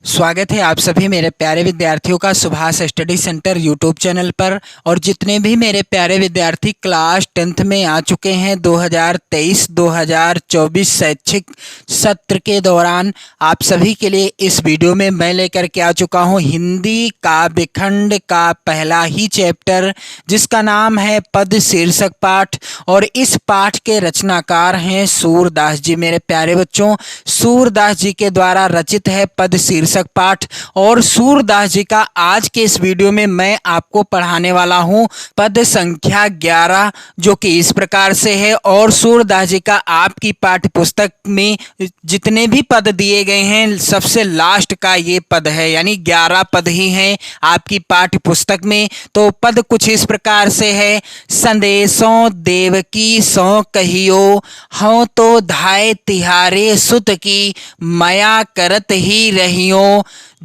स्वागत है आप सभी मेरे प्यारे विद्यार्थियों का Subhash study centre YouTube channel पर। और जितने भी मेरे प्यारे विद्यार्थी क्लास 10th में आ चुके हैं 2023-2024 शैक्षिक सत्र के दौरान, आप सभी के लिए इस वीडियो में मैं लेकर के आ चुका हूं हिंदी काव्य खंड का पहला ही चैप्टर, जिसका नाम है पद शीर्षक पाठ। और इस पाठ के रचनाकार हैं सूरदास जी। मेरे प्यारे बच्चों, सूरदास जी के द्वारा रचित है पद शीर्षक पाठ। और सूरदास जी का आज के इस वीडियो में मैं आपको पढ़ाने वाला हूं पद संख्या 11, जो कि इस प्रकार से है। और सूरदास जी का आपकी पाठ्य पुस्तक में जितने भी पद दिए गए हैं, सबसे लास्ट का ये पद है, यानी 11 पद ही हैं आपकी पाठ्य पुस्तक में। तो पद कुछ इस प्रकार से है। संदेशों देवकी सो कहियो, हों तो धाय तिहारे सुत की, मया करत ही रहियो,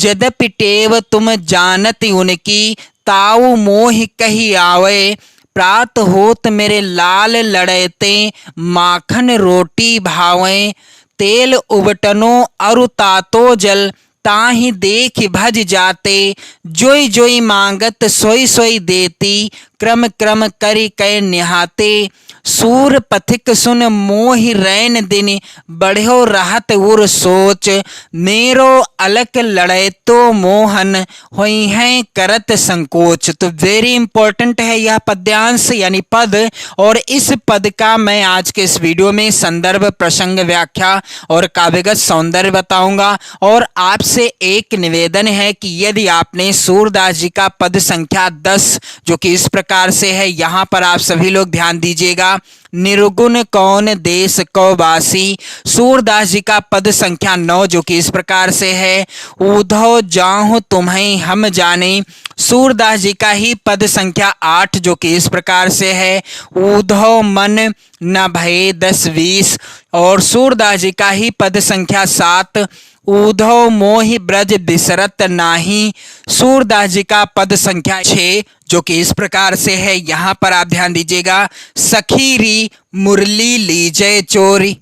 यद्यपि टेव तुम जानत उनकी, ताऊ मोहि कही आवे, प्रात होत मेरे लाल लड़ते, माखन रोटी भावें, तेल उबटनो अरु तातो जल, ताहि देख भज जाते, जोई जोई मांगत सोई सोई देती, क्रम क्रम करि कै निहाते, सूर पथिक सुन मोहि रैन दिन, बढ़ो रहत उर सोच, मेरो अलक लड़े तो मोहन, होई हैं करत संकोच। तो वेरी इंपॉर्टेंट है यह पद्यांश यानी पद। और इस पद का मैं आज के इस वीडियो में संदर्भ, प्रसंग, व्याख्या और काव्यगत सौंदर्य बताऊंगा। और आपसे एक निवेदन है कि यदि आपने सूरदास जी का पद संख्या 10, जो कि इस प्रकार से है, यहाँ पर आप सभी लोग ध्यान दीजिएगा। निर्गुण कौन देश को वासी, सूरदास जी का पद संख्या 9, जो कि इस प्रकार से है। ऊधो जाहु तुम्हें हम जाने, सूरदास जी का ही पद संख्या 8, जो कि इस प्रकार से है। ऊधो मन न भय 10-20, और सूरदास जी का ही पद संख्या 7। ऊधो मोहि ब्रज बिसरत नाही, सूरदास जी का पद संख्या 6, जो कि इस प्रकार से है। यहाँ पर आप ध्यान दीजिएगा। सखीरी मुरली लीजय चोरी,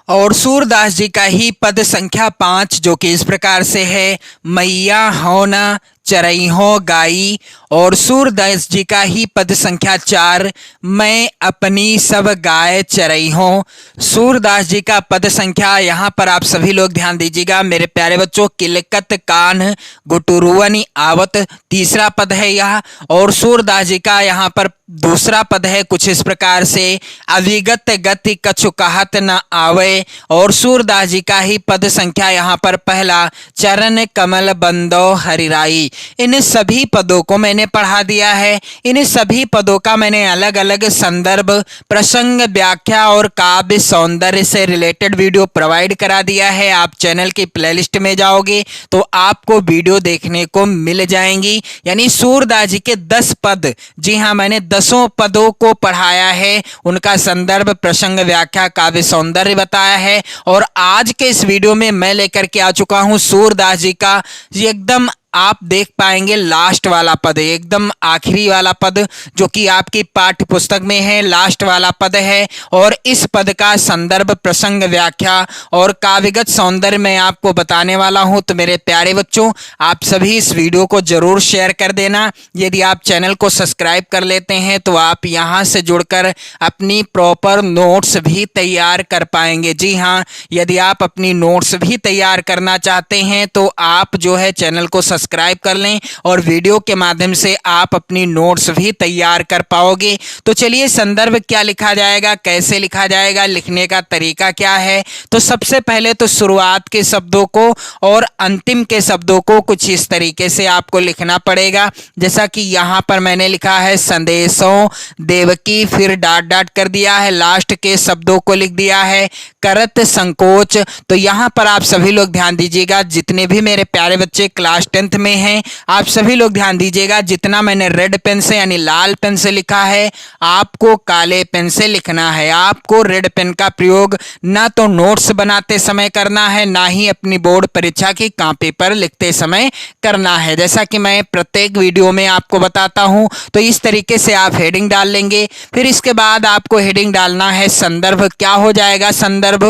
और सूरदास जी का ही पद संख्या 5, जो कि इस प्रकार से है। मैया होना चरई हो गाई, और सूरदास जी का ही पद संख्या 4, मैं अपनी सब गाय चरई हो। सूरदास जी का पद संख्या, यहाँ पर आप सभी लोग ध्यान दीजिएगा मेरे प्यारे बच्चों। किलकत कान गुटुरुवनी आवत, तीसरा पद है यह। और सूरदास जी का यहाँ पर दूसरा पद है कुछ इस प्रकार से। अविगत गति कछु कहत न आवे, और सूरदास जी का ही पद संख्या यहाँ पर पहला, चरण कमल बंदो हरिराई। इन सभी पदों को मैंने पढ़ा दिया है। इन सभी पदों का मैंने अलग अलग संदर्भ, प्रसंग, व्याख्या और काव्य सौंदर्य से रिलेटेड वीडियो प्रोवाइड करा दिया है। आप चैनल की प्लेलिस्ट में जाओगे तो आपको वीडियो देखने को मिल जाएंगी। यानी सूरदास जी के 10 पद, जी हाँ, मैंने 10 पदों को पढ़ाया है, उनका संदर्भ, प्रसंग, व्याख्या, काव्य सौंदर्य बताया है। और आज के इस वीडियो में मैं लेकर के आ चुका हूं सूरदास जी का एकदम, आप देख पाएंगे लास्ट वाला पद, एकदम आखिरी वाला पद, जो कि आपकी पाठ्य पुस्तक में है, लास्ट वाला पद है। और इस पद का संदर्भ, प्रसंग, व्याख्या और काव्यगत सौंदर्य मैं आपको बताने वाला हूं। तो मेरे प्यारे बच्चों, आप सभी इस वीडियो को जरूर शेयर कर देना। यदि आप चैनल को सब्सक्राइब कर लेते हैं तो आप यहां से जुड़कर अपनी प्रॉपर नोट्स भी तैयार कर पाएंगे। जी हाँ, यदि आप अपनी नोट्स भी तैयार करना चाहते हैं तो आप जो है चैनल को सब्सक्राइब कर लें, और वीडियो के माध्यम से आप अपनी नोट्स भी तैयार कर पाओगे। तो चलिए, संदर्भ क्या लिखा जाएगा, कैसे लिखा जाएगा, लिखने का तरीका क्या है। तो सबसे पहले तो शुरुआत के शब्दों को और अंतिम के शब्दों को कुछ इस तरीके से आपको लिखना पड़ेगा, जैसा कि यहाँ पर मैंने लिखा है संदेशों देवकी, फिर डॉट डॉट कर दिया है, लास्ट के शब्दों को लिख दिया है करत संकोच। तो यहाँ पर आप सभी लोग ध्यान दीजिएगा, जितने भी मेरे प्यारे बच्चे क्लास 10 10th में हैं। आप सभी लोग ध्यान दीजिएगा, जितना मैंने रेड पेन से यानी लाल पेन से लिखा है आपको काले पेन से लिखना है। आपको रेड पेन का प्रयोग ना तो नोट्स बनाते समय करना है, ना ही अपनी बोर्ड परीक्षा की कॉपी पर लिखते समय करना है। जैसा कि मैं प्रत्येक वीडियो में आपको बताता हूं, तो इस तरीके से आप हेडिंग डाल लेंगे। फिर इसके बाद आपको हेडिंग डालना है संदर्भ। क्या हो जाएगा संदर्भ?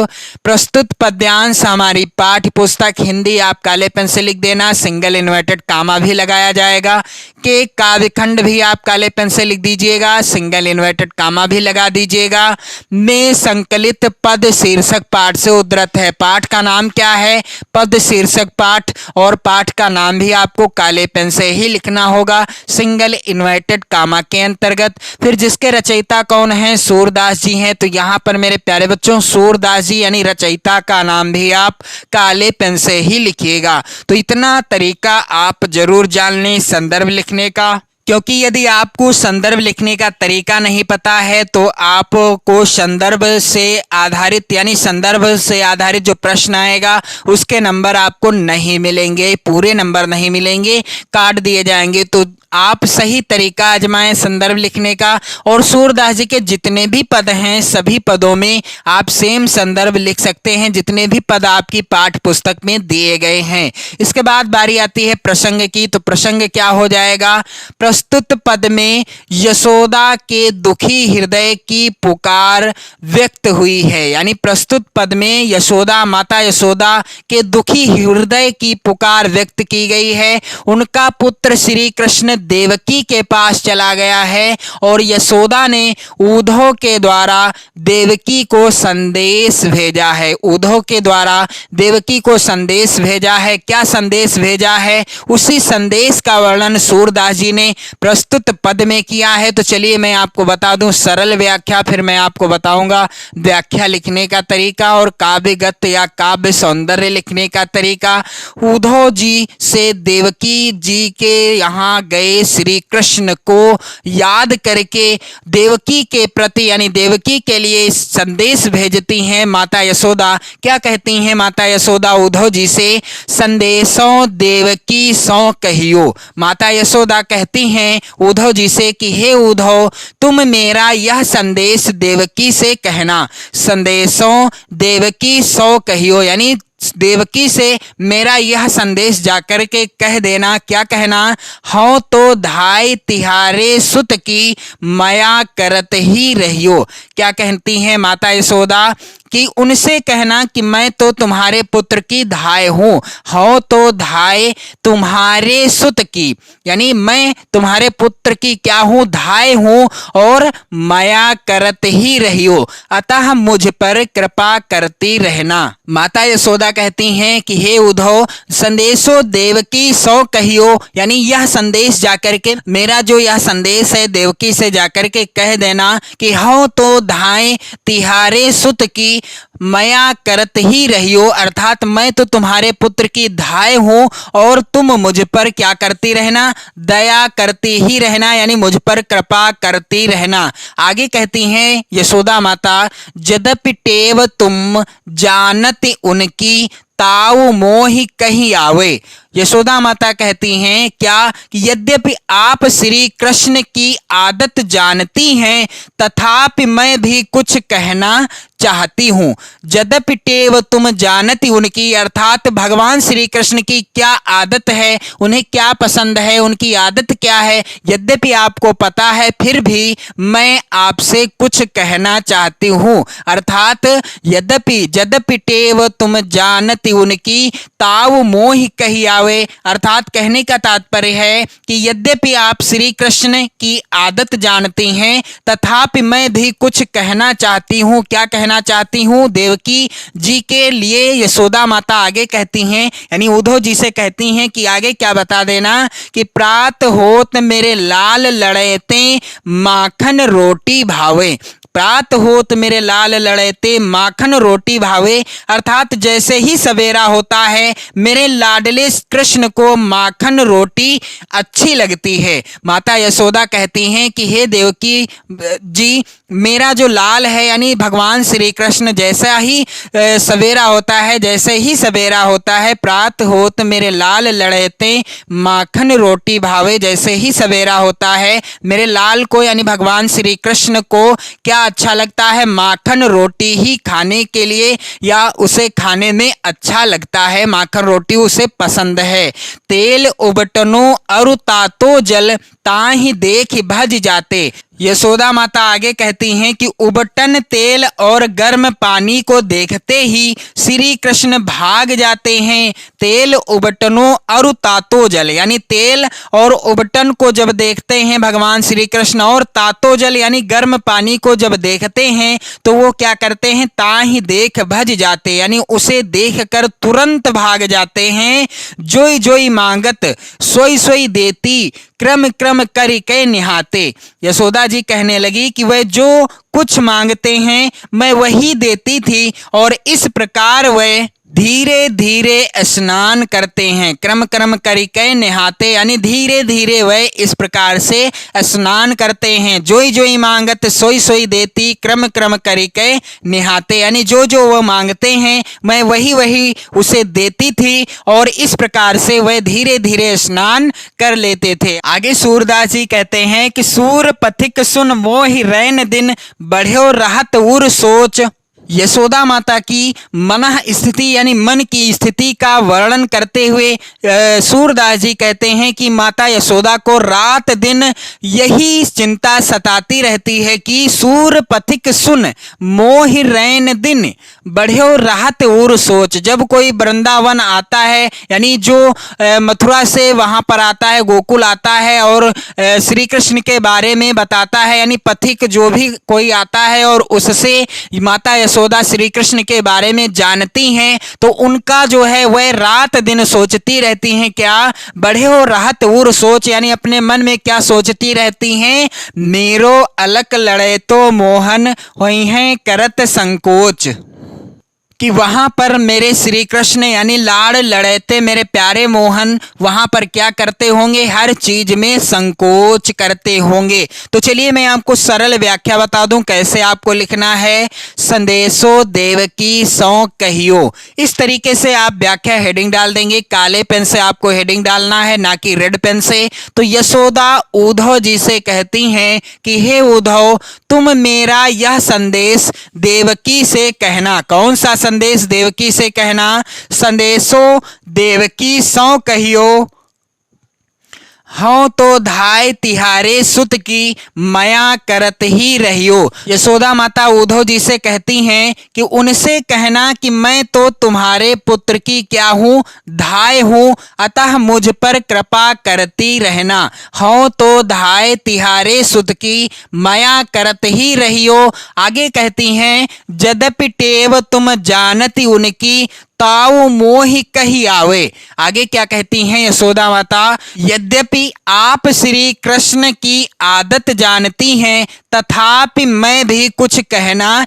प्रस्तुत पद्यांश हमारी पाठ्य पुस्तक हिंदी, आप काले पेन से लिख देना, सिंगल इन्वर्टेड कामा भी लगाया जाएगा। के काव्यखंड भी आप काले पेन से लिख दीजिएगा, सिंगल इन्वर्टेड कामा भी लगा दीजिएगा। में संकलित पद शीर्षक पाठ से उद्धृत है। पाठ का नाम क्या है? पद शीर्षक पाठ। और पाठ का नाम भी आपको काले पेन से ही लिखना होगा, सिंगल इन्वर्टेड कामा के अंतर्गत। फिर जिसके रचयिता कौन है? सूरदास जी हैं। तो यहाँ पर मेरे प्यारे बच्चों सूरदास जी यानी रचयिता का नाम भी आप काले पेन से ही लिखिएगा। तो इतना तरीका आप जरूर जान लें संदर्भ लिखने का, क्योंकि यदि आपको संदर्भ लिखने का तरीका नहीं पता है तो आपको संदर्भ से आधारित यानी संदर्भ से आधारित जो प्रश्न आएगा उसके नंबर आपको नहीं मिलेंगे, पूरे नंबर नहीं मिलेंगे, काट दिए जाएंगे। तो आप सही तरीका आजमाएं संदर्भ लिखने का। और सूरदास जी के जितने भी पद हैं सभी पदों में आप सेम संदर्भ लिख सकते हैं, जितने भी पद आपकी पाठ्य पुस्तक में दिए गए हैं। इसके बाद बारी आती है प्रसंग की। तो प्रसंग क्या हो जाएगा? प्रस्तुत पद में यशोदा के दुखी हृदय की पुकार व्यक्त हुई है। यानी प्रस्तुत पद में यशोदा, माता यशोदा के दुखी हृदय की पुकार व्यक्त की गई है। उनका पुत्र श्री कृष्ण देवकी के पास चला गया है और यशोदा ने उद्धव के द्वारा देवकी को संदेश भेजा है। उद्धव के द्वारा देवकी को संदेश भेजा है। क्या संदेश भेजा है? उसी संदेश का वर्णन सूरदास जी ने प्रस्तुत पद में किया है। तो चलिए मैं आपको बता दूं सरल व्याख्या, फिर मैं आपको बताऊंगा व्याख्या लिखने का तरीका और काव्यगत या काव्य सौंदर्य लिखने का तरीका। उद्धव जी से देवकी जी के यहाँ गए श्री कृष्ण को याद करके देवकी के प्रति यानी देवकी के लिए संदेश भेजती हैं माता यशोदा। क्या कहती हैं माता यशोदा उद्धव जी से? संदेशों देवकी सौ कहियो। माता यशोदा कहती हैं उद्धव जी से कि हे उद्धव, तुम मेरा यह संदेश देवकी से कहना। संदेशों देवकी सौ कहियो यानी देवकी से मेरा यह संदेश जाकर के कह देना। क्या कहना? हाँ तो धाय तिहारे सुत की माया करत ही रहियो। क्या कहती हैं माता यशोदा कि उनसे कहना कि मैं तो तुम्हारे पुत्र की धाय हूं। हाँ तो धाय तुम्हारे सुत की यानी मैं तुम्हारे पुत्र की क्या हूं? धाय हूं और माया करत ही रहियो, अतः मुझ पर कृपा करती रहना। माता यशोदा कहती हैं कि हे उद्धव, संदेशो देवकी सौ कहियो यानी यह संदेश जाकर के मेरा जो यह संदेश है देवकी से जाकर के कह देना कि हाँ तो धाय तिहारे सुत की माया करत ही रहियो, अर्थात मैं तो तुम्हारे पुत्र की धाय हूं और तुम मुझ पर क्या करती रहना? दया करती ही रहना यानी मुझ पर कृपा करती रहना। आगे कहती हैं यशोदा माता, यद्यपि टेव तुम जानत उनकी ताऊ मोहि कहीं आवे। यशोदा माता कहती हैं क्या कि यद्यपि आप श्री कृष्ण की आदत जानती हैं तथापि मैं भी कुछ कहना चाहती हूं। यद्यपि टेव तुम जानती उनकी अर्थात भगवान श्री कृष्ण की क्या आदत है, उन्हें क्या पसंद है, उनकी आदत क्या है, यद्यपि आपको पता है फिर भी मैं आपसे कुछ कहना चाहती हूं। अर्थात यद्यपि टेव तुम जानती उनकी ताऊ मोहि कही आवे, अर्थात कहने का तात्पर्य है कि यद्यपि आप श्री कृष्ण की आदत जानती हैं तथापि मैं भी कुछ कहना चाहती हूं। क्या कहना चाहती हूं? देवकी जी के लिए यशोदा माता आगे कहती हैं यानी उद्धव जी से कहती हैं कि आगे क्या बता देना कि प्रात होत मेरे लाल लड़ेते माखन रोटी भावे। प्रात होत मेरे लाल लड़ेते माखन रोटी भावे, अर्थात जैसे ही सवेरा होता है मेरे लाडले कृष्ण को माखन रोटी अच्छी लगती है। माता यशोदा कहती हैं कि हे देवकी जी, मेरा जो लाल है यानी भगवान श्री कृष्ण जैसा ही सवेरा होता है, जैसे ही सवेरा होता है, प्रात होत मेरे लाल लड़ेते माखन रोटी भावे। जैसे ही सवेरा होता है मेरे लाल को यानी भगवान श्री कृष्ण को क्या अच्छा लगता है? माखन रोटी ही खाने के लिए या उसे खाने में अच्छा लगता है, माखन रोटी उसे पसंद है। तेल उबटनो अरु तातो जल ताहि देख भज जाते। यशोदा माता आगे कहती हैं कि उबटन तेल और गर्म पानी को देखते ही श्री कृष्ण भाग जाते हैं। तेल उबटनो अरु तातो जल यानी तेल और उबटन को जब देखते हैं भगवान श्री कृष्ण, और तातो जल यानी गर्म पानी को जब देखते हैं तो वो क्या करते हैं? ताहि देख भज जाते यानी उसे देखकर तुरंत भाग जाते हैं। जोई जोई मांगत सोई सोई देती क्रम क्रम करि के निहाते। यशोदा जी कहने लगी कि वह जो कुछ मांगते हैं मैं वही देती थी, और इस प्रकार वह धीरे धीरे स्नान करते हैं। क्रम क्रम करिके नहाते यानी धीरे धीरे वह इस प्रकार से स्नान करते हैं। जोई जोई मांगत सोई सोई देती क्रम क्रम करिके नहाते यानी जो जो वह मांगते हैं मैं वही वही उसे देती थी, और इस प्रकार से वह धीरे धीरे स्नान कर लेते थे। आगे सूरदास जी कहते हैं कि सूर पथिक सुन मोहि रैन दिन बढ़्यो रहत उर सोच। यशोदा माता की मनः स्थिति यानी मन की स्थिति का वर्णन करते हुए सूरदास जी कहते हैं कि माता यशोदा को रात दिन यही चिंता सताती रहती है कि सूर पथिक सुन मोहि रैन दिन बढ़्यो राहत उर सोच। जब कोई वृंदावन आता है यानी जो मथुरा से वहां पर आता है, गोकुल आता है और श्री कृष्ण के बारे में बताता है, यानी पथिक जो भी कोई आता है और उससे माता यशोदा श्री कृष्ण के बारे में जानती हैं, तो उनका जो है वह रात दिन सोचती रहती हैं। क्या? बढ़े हो राहत उर सोच यानी अपने मन में क्या सोचती रहती हैं? मेरो अलक लड़े तो मोहन हुई हैं करत संकोच, कि वहां पर मेरे श्री कृष्ण यानी लाड़ लड़ेते मेरे प्यारे मोहन वहां पर क्या करते होंगे? हर चीज में संकोच करते होंगे। तो चलिए मैं आपको सरल व्याख्या बता दूं कैसे आपको लिखना है। संदेशो देवकी सौ कहियो, इस तरीके से आप व्याख्या हेडिंग डाल देंगे। काले पेन से आपको हेडिंग डालना है, ना कि रेड पेन से। तो यशोदा उद्धव जी से कहती हैं कि हे उद्धव, तुम मेरा यह संदेश देवकी से कहना। कौन सा संदेश देवकी से कहना? संदेशो देवकी सौ कहियो, हाँ तो धाय तिहारे सुत की मया करत ही रहियो। यशोदा माता उद्धव जी से कहती हैं कि उनसे कहना कि मैं तो तुम्हारे पुत्र की क्या हूँ? धाय हूँ, अतः मुझ पर कृपा करती रहना। हाँ तो धाय तिहारे सुत की मया करत ही रहियो। आगे कहती हैं यद्यपि टेव तुम जानती उनकी ताऊ मोहि कही आवे। आगे क्या कहती हैं यशोदा माता? यद्यपि आप श्री कृष्ण की आदत जानती हैं, तथापि मैं भी कुछ कहना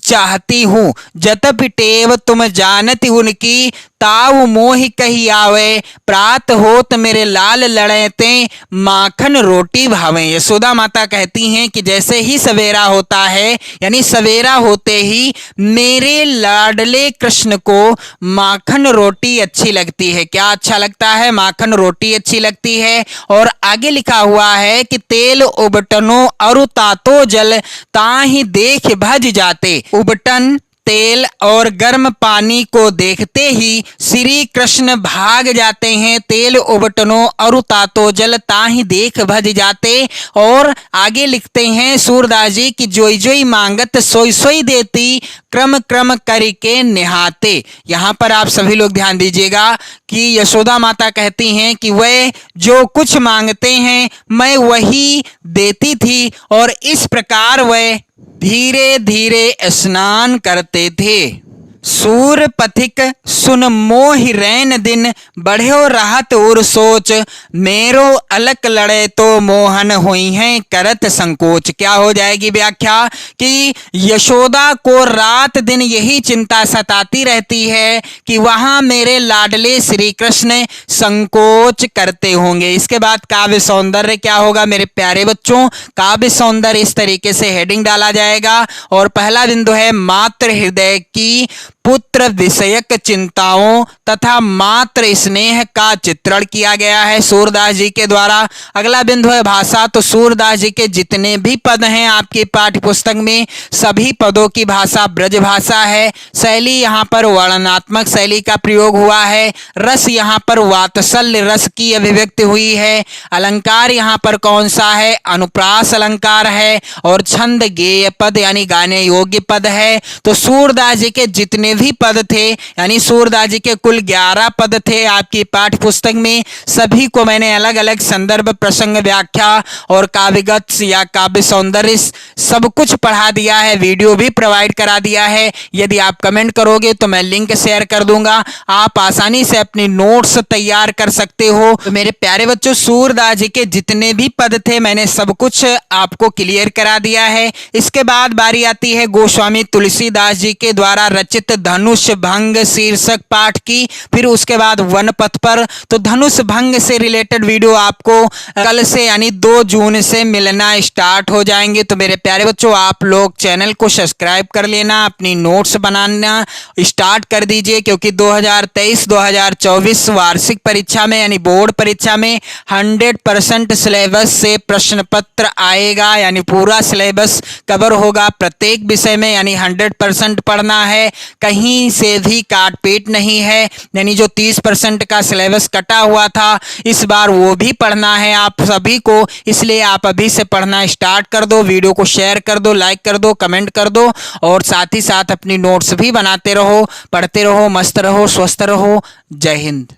चाहती हूँ। जतपि टेव तुम जानती उनकी ताऊ मोहि कही आवे, प्रात होत मेरे लाल लड़ेते माखन रोटी भावे। यशोदा माता कहती हैं कि जैसे ही सवेरा होता है यानी सवेरा होते ही मेरे लाडले कृष्ण को माखन रोटी अच्छी लगती है। क्या अच्छा लगता है? माखन रोटी अच्छी लगती है। और आगे लिखा हुआ है कि तेल उबटनो अरु तातो जल ताहि देख भज जाते। उबटन तेल और गर्म पानी को देखते ही श्री कृष्ण भाग जाते हैं। तेल उबटनो अरु तातो जल ताहि देख भज जाते। और आगे लिखते हैं सूरदास जी की जोई जोई मांगत सोई सोई देती क्रम क्रम करके निहाते। यहाँ पर आप सभी लोग ध्यान दीजिएगा कि यशोदा माता कहती हैं कि वह जो कुछ मांगते हैं मैं वही देती थी, और इस प्रकार वह धीरे धीरे स्नान करते थे। सूर पथिक सुन मोहि रैन दिन, बढ़्यो रहत उर सोच, मेरो अलक लड़े तो मोहन हुई हैं करत संकोच। क्या हो जाएगी व्याख्या कि यशोदा को रात दिन यही चिंता सताती रहती है कि वहां मेरे लाडले श्री कृष्ण संकोच करते होंगे। इसके बाद काव्य सौंदर्य क्या होगा मेरे प्यारे बच्चों? काव्य सौंदर्य इस तरीके से हेडिंग डाला जाएगा और पहला बिंदु है मातृ हृदय की पुत्र विषयक चिंताओं तथा मातृ स्नेह का चित्रण किया गया है सूरदास जी के द्वारा। अगला बिंदु है भाषा। तो सूरदास जी के जितने भी पद हैं आपकी पाठ्य पुस्तक में, सभी पदों की भाषा ब्रज भाषा है। शैली यहाँ पर वर्णनात्मक शैली का प्रयोग हुआ है। रस यहाँ पर वात्सल्य रस की अभिव्यक्ति हुई है। अलंकार यहाँ पर कौन सा है? अनुप्रास अलंकार है। और छंद गेय पद यानी गाने योग्य पद है। तो सूरदास जी के जितने भी पद थे, यानी सूरदास जी के कुल 11 पद थे आपकी पाठ्य पुस्तक में, सभी को मैंने अलग अलग संदर्भ प्रसंग व्याख्या और काव्यगत या काव्य सौंदर्य सब कुछ पढ़ा दिया है, वीडियो भी प्रोवाइड करा दिया है। यदि आप कमेंट करोगे तो मैं लिंक शेयर कर दूंगा, आप आसानी से अपनी नोट्स तैयार कर सकते हो। तो मेरे प्यारे बच्चों, सूरदास जी के जितने भी पद थे मैंने सब कुछ आपको क्लियर करा दिया है। इसके बाद बारी आती है गोस्वामी तुलसीदास जी के द्वारा रचित धनुष भंग शीर्षक पाठ की, फिर उसके बाद वन पथ पर। तो धनुष भंग से रिलेटेड वीडियो आपको कल से यानी 2 जून से मिलना स्टार्ट हो जाएंगे। तो मेरे प्यारे बच्चों, आप लोग चैनल को सब्सक्राइब कर लेना, अपनी नोट्स बनाना स्टार्ट कर दीजिए, क्योंकि 2023-2024 वार्षिक परीक्षा में यानी बोर्ड परीक्षा में 100% सिलेबस से प्रश्न पत्र आएगा, यानी पूरा सिलेबस कवर होगा प्रत्येक विषय में, यानी 100% पढ़ना है, कहीं से भी काट पीट नहीं है। यानी जो 30% का सिलेबस कटा हुआ था इस बार वो भी पढ़ना है आप सभी को, इसलिए आप अभी से पढ़ना स्टार्ट कर दो। वीडियो को शेयर कर दो, लाइक कर दो, कमेंट कर दो और साथ ही साथ अपनी नोट्स भी बनाते रहो, पढ़ते रहो, मस्त रहो, स्वस्थ रहो। जय हिंद।